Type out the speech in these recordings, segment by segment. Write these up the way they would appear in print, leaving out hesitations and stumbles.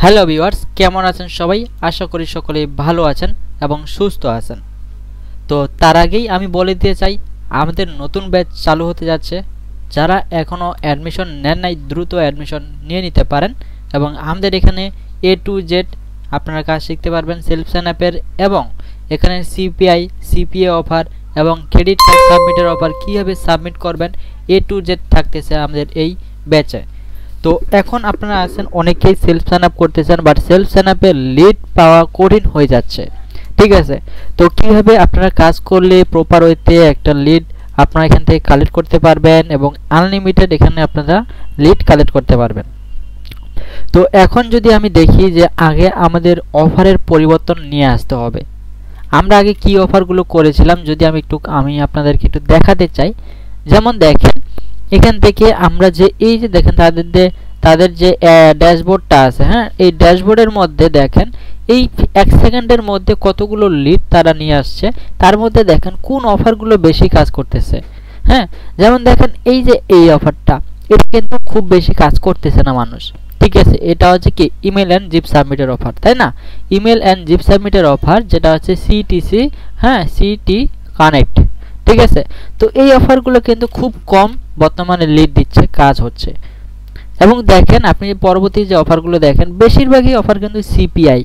Hello viewers, কেমন আছেন সবাই? আশা করি সকলেই ভালো আছেন এবং সুস্থ আছেন। তো তার আগেই আমি বলে দিতে চাই, আমাদের নতুন ব্যাচ চালু হতে যাচ্ছে। যারা এখনও অ্যাডমিশন নেন নাই দ্রুত অ্যাডমিশন নিয়ে নিতে পারেন এবং আমাদের এখানে A to Z আপনারা কাজ শিখতে পারবেন সেলফ সাইন আপের, এবং এখানে সিপিআই সিপিএ অফার এবং ক্রেডিট কার্ড সাবমিটের অফার, কীভাবে সাবমিট করবেন A to Z থাকতেছে আমাদের এই ব্যাচে। তো এখন আপনারা আছেন অনেকেই সেলফ সাইন আপ করতেছেন, বাট সেলফ সাইন আপে লিড পাওয়া কঠিন হয়ে যাচ্ছে। ঠিক আছে, তো কীভাবে আপনারা কাজ করলে প্রপার ওয়েতে একটা লিড আপনারা এখান থেকে কালেক্ট করতে পারবেন এবং আনলিমিটেড এখানে আপনারা লিড কালেক্ট করতে পারবেন। তো এখন যদি আমি দেখি যে আগে আমাদের অফারের পরিবর্তন নিয়ে আসতে হবে। আমরা আগে কি অফারগুলো করেছিলাম যদি আমি আপনাদেরকে একটু দেখাতে চাই। যেমন দেখেন এখান থেকে আমরা যে এই যে দেখেন তাদের যে ড্যাশবোর্ডটা আছে, হ্যাঁ, এই ড্যাশবোর্ডের মধ্যে দেখেন এই 1 সেকেন্ডের মধ্যে কতগুলো লিড তারা নিয়ে আসছে, তার মধ্যে দেখেন কোন অফারগুলো বেশি কাজ করতেছে। হ্যাঁ, যেমন দেখেন এই যে এই অফারটা, এটা কিন্তু খুব বেশি কাজ করতেছে না মানুষ। ঠিক আছে, এটা হচ্ছে কি ইমেল অ্যান্ড জিপ সাবমিটের অফার, তাই না? ইমেল অ্যান্ড জিপ সাবমিটের অফার, যেটা হচ্ছে সিটিসি, হ্যাঁ, সিটি কানেক্ট। ঠিক আছে, তো এই অফারগুলো কিন্তু খুব কম বর্তমানে লিড দিচ্ছে, কাজ হচ্ছে। এবং দেখেন আপনি পরবর্তী যে অফারগুলো দেখেন, বেশিরভাগই অফার কিন্তু সিপিআই।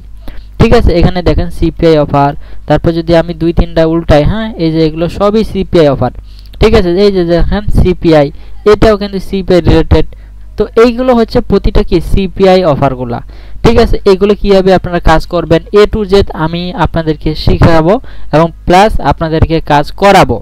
ঠিক আছে, এখানে দেখেন সিপিআই অফার। তারপর যদি আমি 2-3টা উল্টাই, হ্যাঁ, এই যে এগুলো সবই সিপিআই অফার। ঠিক আছে, এই যে দেখেন সিপিআই, এটাও কিন্তু সিপিআই রিলেটেড। তো এইগুলো হচ্ছে প্রতিটা কি সিপিআই অফারগুলা। ঠিক আছে, এগুলো কীভাবে আপনারা কাজ করবেন A to Z আমি আপনাদেরকে শিখাবো এবং প্লাস আপনাদেরকে কাজ করাবো।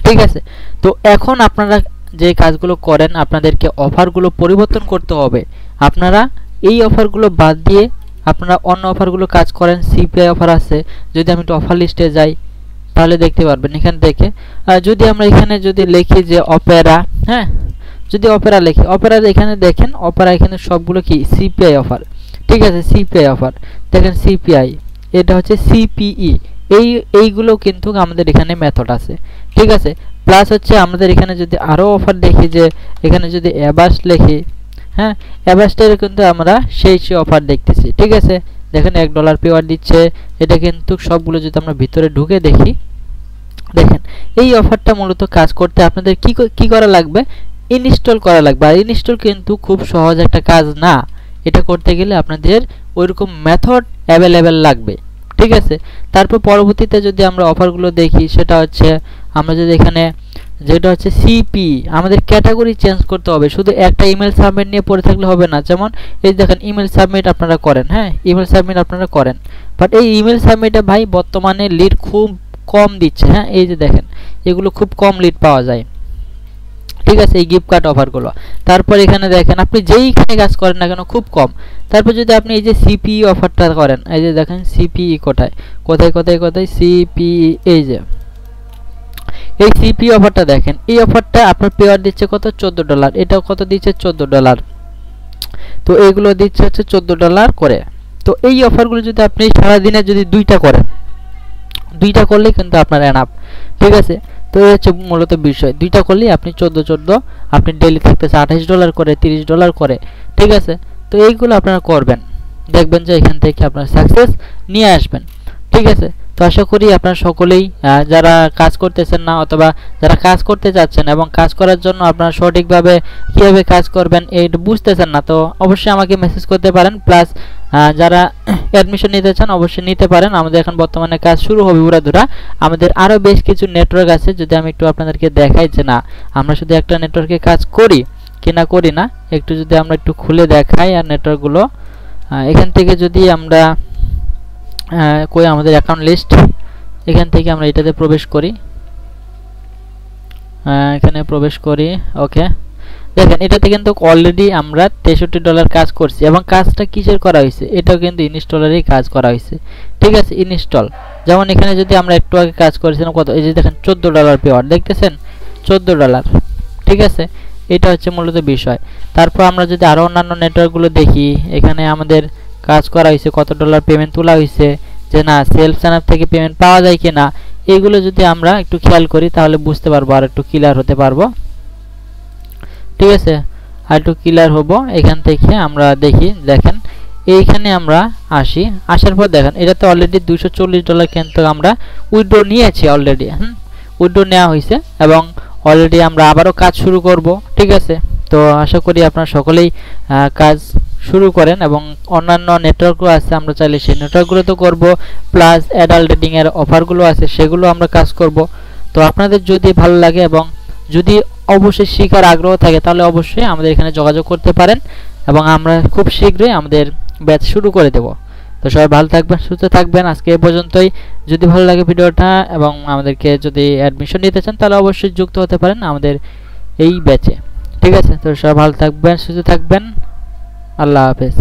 ঠিক আছে, তো এখন আপনারা যে কাজগুলো করেন, আপনাদেরকে অফারগুলো পরিবর্তন করতে হবে। আপনারা এই অফারগুলো বাদ দিয়ে আপনারা অন্য অফারগুলো কাজ করেন। সিপিআই অফার আছে, যদি আমি একটু অফার লিস্টে যাই তাহলে দেখতে পারবেন এখান থেকে। যদি আমরা এখানে যদি লিখি যে অপেরা, হ্যাঁ, যদি অপেরা লিখি, অপেরা এখানে দেখেন অপেরা এখানে সবগুলো কি সিপিআই অফার। ঠিক আছে, সিপিআই অফার দেখেন, সিপিআই, এটা হচ্ছে সিপিই, এইগুলো কিন্তু আমাদের এখানে মেথড আছে। ঠিক আছে, প্লাস হচ্ছে আমাদের এখানে যদি আরও অফার দেখি, যে এখানে যদি অ্যাবাস লিখি, হ্যাঁ, অ্যাবাসটার কিন্তু আমরা সেই অফার দেখতেছি। ঠিক আছে, দেখেন $1 পেওয়ার দিচ্ছে, এটা কিন্তু সবগুলো যদি আমরা ভিতরে ঢুকে দেখি, দেখেন এই অফারটা মূলত কাজ করতে আপনাদের কি করা লাগবে, ইনস্টল করা লাগবে। আর ইনস্টল কিন্তু খুব সহজ একটা কাজ না, এটা করতে গেলে আপনাদের ওইরকম মেথড অ্যাভেলেবেল লাগবে। ঠিক আছে, তারপর পরবর্তীতে যদি আমরা অফারগুলো দেখি, সেটা হচ্ছে আমরা যদি এখানে যেটা হচ্ছে সিপি, আমাদের ক্যাটাগরি চেঞ্জ করতে হবে। শুধু একটা ইমেল সাবমিট নিয়ে পড়ে থাকলে হবে না। যেমন এই দেখেন ইমেল সাবমিট আপনারা করেন, হ্যাঁ, ইমেল সাবমিট আপনারা করেন, বাট এই ইমেল সাবমিটে ভাই বর্তমানে লিড খুব কম দিচ্ছে। হ্যাঁ, এই যে দেখেন এগুলো খুব কম লিড পাওয়া যায়। ঠিক আছে, এই গিফট কার্ড অফারগুলো। তারপর এখানে দেখেন আপনি যেইখানে কাজ করেন না কেন খুব কম। তারপর যদি আপনি এই যে সিপিই অফারটা করেন, এই যে দেখেন সিপিই কোথায় কোথায় কোথায় কোথায় সিপিই, এই যে এই সিপি অফারটা দেখেন, এই অফারটা আপনার পেয়ার দিচ্ছে কত, $14। এটাও কত দিচ্ছে, $14। তো এইগুলো দিচ্ছে হচ্ছে $14 করে। তো এই অফারগুলো যদি আপনি সারাদিনে যদি 2টা করেন, 2টা করলে কিন্তু আপনার এনাফ। ঠিক আছে, তো এই হচ্ছে মূলত বিষয়, 2টা করলেই আপনি 14 আপনি ডেইলি থাকতেছে $28 করে, $30 করে। ঠিক আছে, তো এইগুলো আপনারা করবেন, দেখবেন যে এখান থেকে আপনার সাকসেস নিয়ে আসবেন। ঠিক আছে, তো আশা করি আপনারা সকলেই যারা কাজ করতেছেন না অথবা যারা কাজ করতে যাচ্ছেন এবং কাজ করার জন্য আপনারা সঠিকভাবে কীভাবে কাজ করবেন এইটা বুঝতেছেন না, তো অবশ্যই আমাকে মেসেজ করতে পারেন। প্লাস যারা অ্যাডমিশন নিতে চান অবশ্যই নিতে পারেন। আমাদের এখন বর্তমানে কাজ শুরু হবে উড়াধুরা। আমাদের আরও বেশ কিছু নেটওয়ার্ক আছে, যদি আমি একটু আপনাদেরকে দেখাই যে না আমরা শুধু একটা নেটওয়ার্কে কাজ করি কি না করি না, একটু যদি আমরা একটু খুলে দেখাই। আর নেটওয়ার্কগুলো এখান থেকে যদি আমরা কই আমাদের অ্যাকাউন্ট লিস্ট, এখান থেকে আমরা এটাতে প্রবেশ করি, এখানে প্রবেশ করি। ওকে, দেখেন এটাতে কিন্তু অলরেডি আমরা $63 কাজ করছি এবং কাজটা কিসের করা হয়েছে, এটাও কিন্তু ইনস্টলেরই কাজ করা হয়েছে। ঠিক আছে, ইনস্টল। যেমন এখানে যদি আমরা একটু আগে কাজ করেছিলাম কত, এই যে দেখেন $14 পেওয়ার, দেখতেছেন $14। ঠিক আছে, এটা হচ্ছে মূলত বিষয়। তারপর আমরা যদি আরও অন্যান্য নেটওয়ার্কগুলো দেখি, এখানে আমাদের কাজ করা হয়েছে, কত ডলার পেমেন্ট তোলা হয়েছে, যে না সেলফ সাইন আপ থেকে পেমেন্ট পাওয়া যায় কি না, এইগুলো যদি আমরা একটু খেয়াল করি তাহলে বুঝতে পারবো, আর একটু ক্লিয়ার হতে পারবো। ঠিক আছে, আর একটু ক্লিয়ার হবো। এখান থেকে আমরা দেখি, দেখেন এইখানে আমরা আসি, আসার পর দেখেন এটাতে অলরেডি $240 কিন্তু আমরা উইথড্র নিয়েছি অলরেডি। উইথড্র নেওয়া হয়েছে এবং অলরেডি আমরা আবারও কাজ শুরু করব। ঠিক আছে, তো আশা করি আপনারা সকলেই কাজ শুরু করেন এবং অন্যান্য নেটওয়ার্কগুলো আছে, আমরা চাইলে সেই নেটওয়ার্কগুলো তো করবো, প্লাস অ্যাডাল্ট রেটিংয়ের অফারগুলো আছে সেগুলো আমরা কাজ করব। তো আপনাদের যদি ভালো লাগে এবং যদি অবশ্যই শেখার আগ্রহ থাকে তাহলে অবশ্যই আমাদের এখানে যোগাযোগ করতে পারেন এবং আমরা খুব শীঘ্রই আমাদের ব্যাচ শুরু করে দেব। তো সবাই ভালো থাকবেন, সুস্থ থাকবেন। আজকে এ পর্যন্তই। যদি ভালো লাগে ভিডিওটা এবং আমাদেরকে যদি অ্যাডমিশন নিতে চান তাহলে অবশ্যই যুক্ত হতে পারেন আমাদের এই ব্যাচে। ঠিক আছে, তো সবাই ভালো থাকবেন, সুস্থ থাকবেন। আল্লাহ হাফেজ।